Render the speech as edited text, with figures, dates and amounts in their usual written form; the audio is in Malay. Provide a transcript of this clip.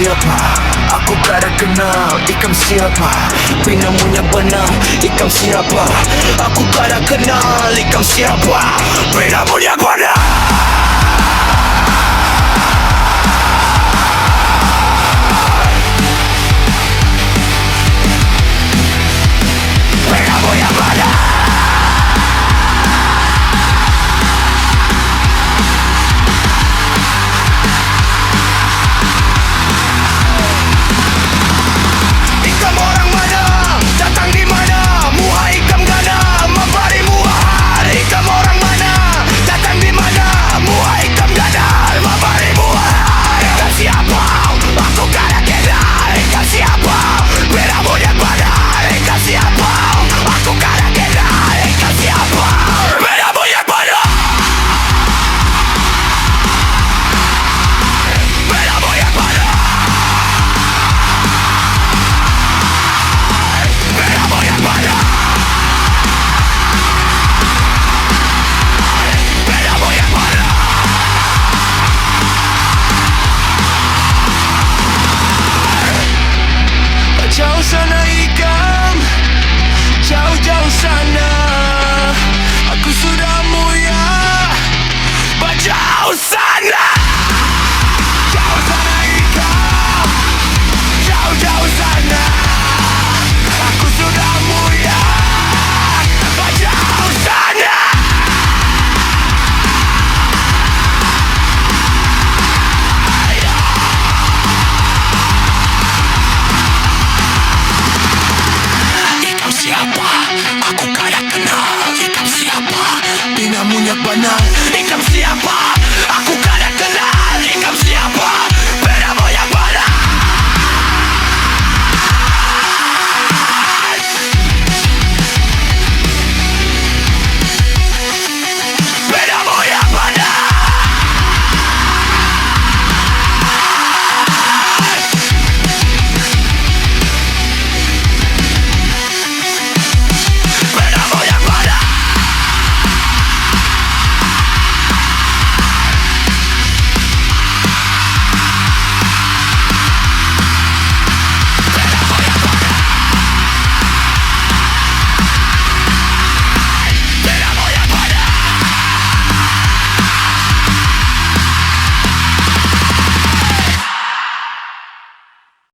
siapa? Aku kada kenal. Ikam siapa? Pinamunya benar. Ikam siapa? Aku kada kenal. Ikam siapa? Pinamunya benar. Jauh sana ikam, jauh-jauh sana. Aku sudah mulia, berjauh sana. Jauh sana ikam, jauh-jauh sana. Aku sudah mulia, berjauh sana. Siapa? Aku kada kenal. Ikam siapa? Pinamunya benar. Ikam siapa?